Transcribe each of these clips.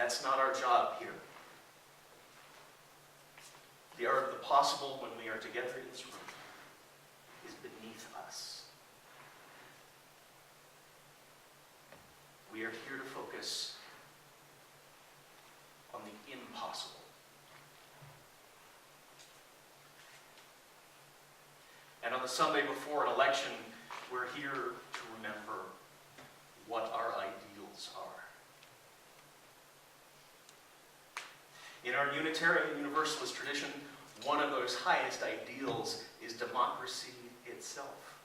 That's not our job here. The art of the possible when we are together in this room is beneath us. We are here to focus on the impossible. And on the Sunday before an election, we're here to remember what our ideals are. In our Unitarian Universalist tradition, one of those highest ideals is democracy itself.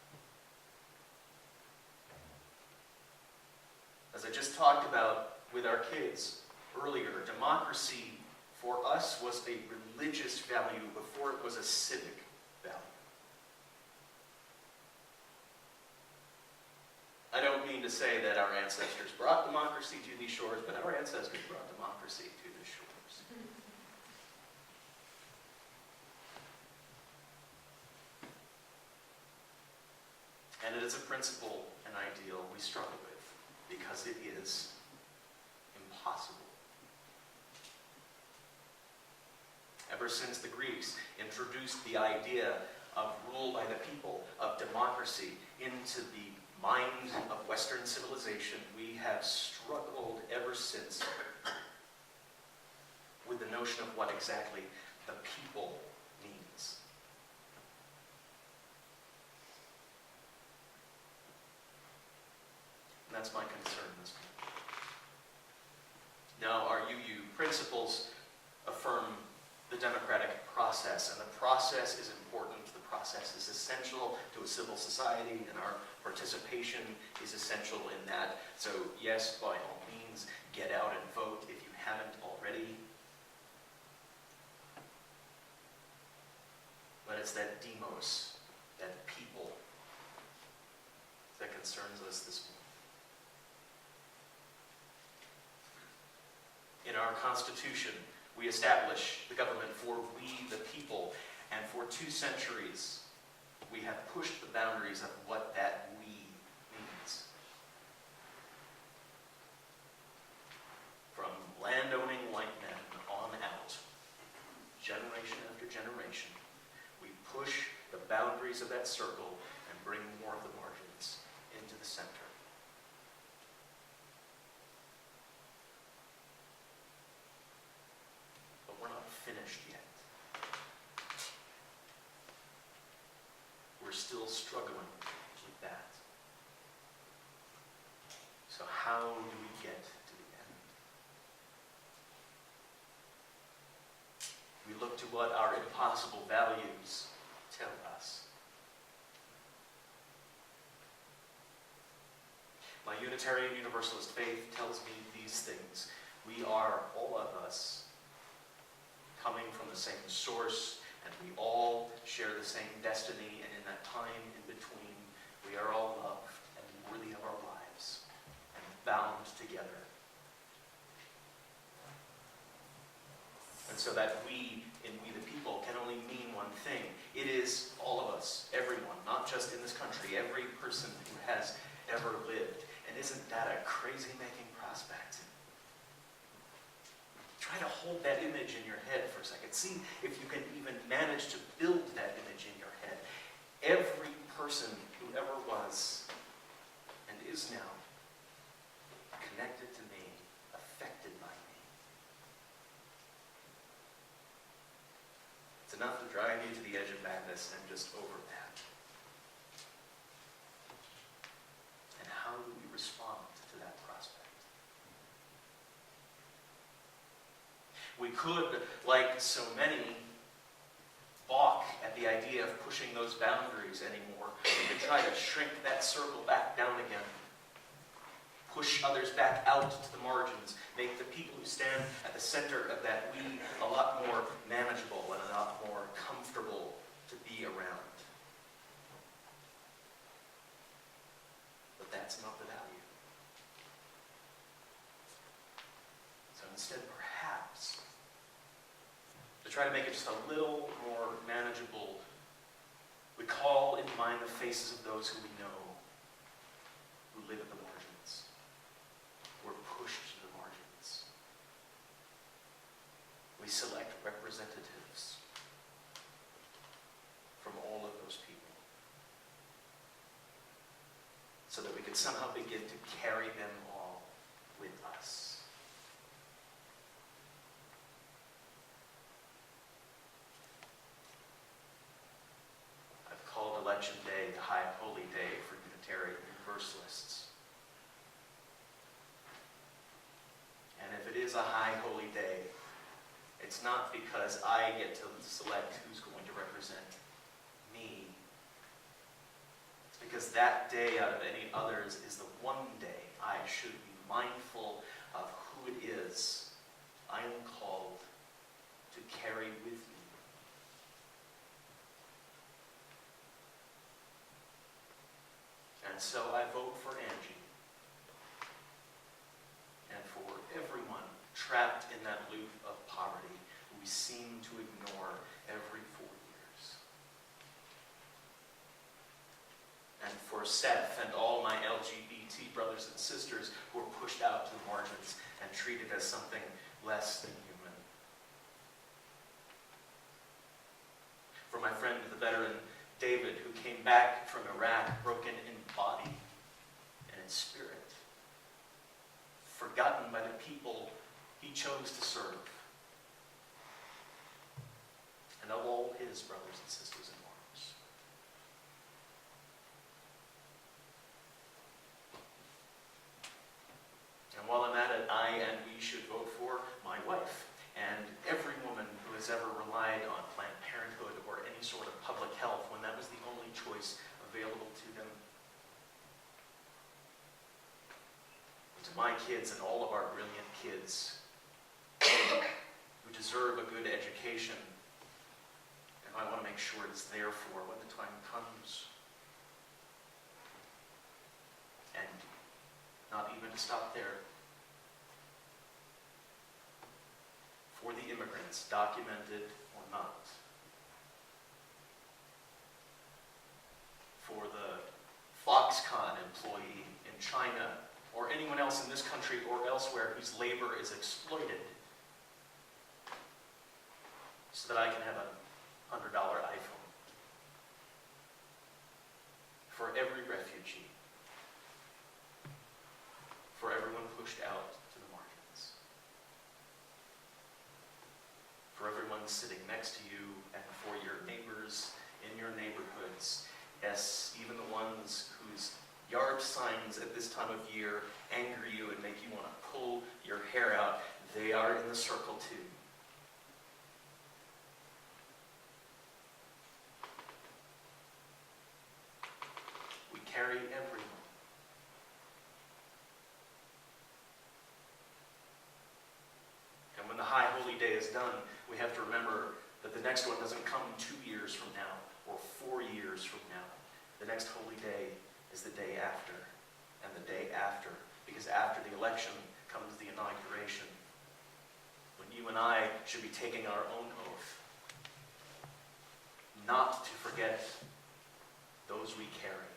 As I just talked about with our kids earlier, democracy for us was a religious value before it was a civic value. I don't mean to say that our ancestors brought democracy to these shores, but our ancestors brought democracy to the shores. And it is a principle, an ideal we struggle with, because it is impossible. Ever since the Greeks introduced the idea of rule by the people, of democracy, into the mind of Western civilization, we have struggled ever since with the notion of what exactly the people means. And that's my concern this morning. Now, our UU principles affirm the democratic process, and the process is important. The process is essential to a civil society, and our participation is essential in that. So yes, by all means, get out and vote if you haven't already. But it's that demos, that people, that concerns us this morning. In our Constitution, we establish the government for we the people, and for 2 centuries we have pushed the boundaries of what that we means. From landowning white men on out, generation after generation, we push the boundaries of that circle and bring more of the margins into the center. We're not finished yet. We're still struggling with that. So how do we get to the end? We look to what our impossible values tell us. My Unitarian Universalist faith tells me these things. We are, all of us, coming from the same source, and we all share the same destiny, and in that time in between, we are all loved and worthy of our lives, and bound together. And so that we, in we the people, can only mean one thing. It is all of us, everyone, not just in this country, every person who has ever lived. And isn't that a crazy-making prospect? Try to hold that image in your head for a second. See if you can even manage to build that image in your head. Every person who ever was and is now connected to me, affected by me. It's enough to drive you to the edge of madness and just over that. And how do we respond to that prospect? We could, like so many, balk at the idea of pushing those boundaries anymore. We could try to shrink that circle back down again. Push others back out to the margins. Make the people who stand at the center of that we a lot more manageable and a lot more comfortable to be around. But that's not the value. So instead, perhaps, to try to make it just a little more manageable, we call into mind the faces of those who we know, who live at the margins, who are pushed to the margins, representatives from all of those people, so that we could somehow begin to carry them all with us. I've called Election Day the High Holy Day for Unitarian Universalists. And if it is a high holy day, it's not because I get to select who's going to represent me. It's because that day out of any others is the one day I should be mindful of who it is I am called to carry with me. And so I vote for Angie. And for everyone trapped in that loop of poverty who we seem to ignore every 4 years. And for Seth and all my LGBT brothers and sisters who are pushed out to the margins and treated as something less than human. For my friend, the veteran David, who came back from Iraq broken in body and in spirit, forgotten by the people he chose to serve, and of all his brothers and sisters in arms. And while I'm at it, I and we should vote for my wife and every woman who has ever relied on Planned Parenthood or any sort of public health when that was the only choice available to them. To my kids and all of our brilliant kids who deserve a good education, and I want to make sure it's there for when the time comes. And not even to stop there. For the immigrants, documented or not. For the Foxconn employee in China, or anyone else in this country or elsewhere whose labor is exploited, so that I can have a $100 iPhone. For every refugee. For everyone pushed out to the margins. For everyone sitting next to you, and for your neighbors in your neighborhoods. Yes, even the ones whose yard signs at this time of year anger you and make you want to pull your hair out, they are in the circle too. We carry everyone. And when the High Holy Day is done, we have to remember that the next one doesn't come 2 years from now or 4 years from now. The next holy day is the day after, and the day after, because after the election comes the inauguration, when you and I should be taking our own oath not to forget those we carry.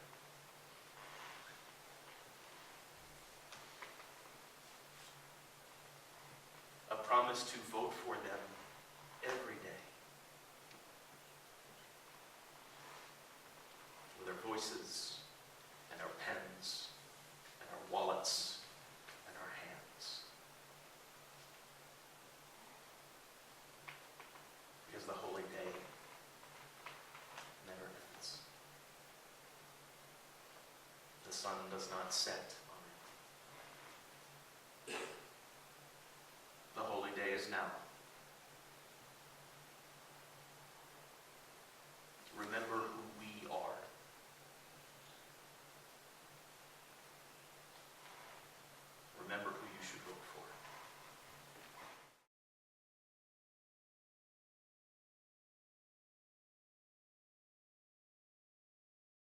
A promise to vote for them every day. With our voices and our pens and our wallets and our hands. Because the holy day never ends. The sun does not set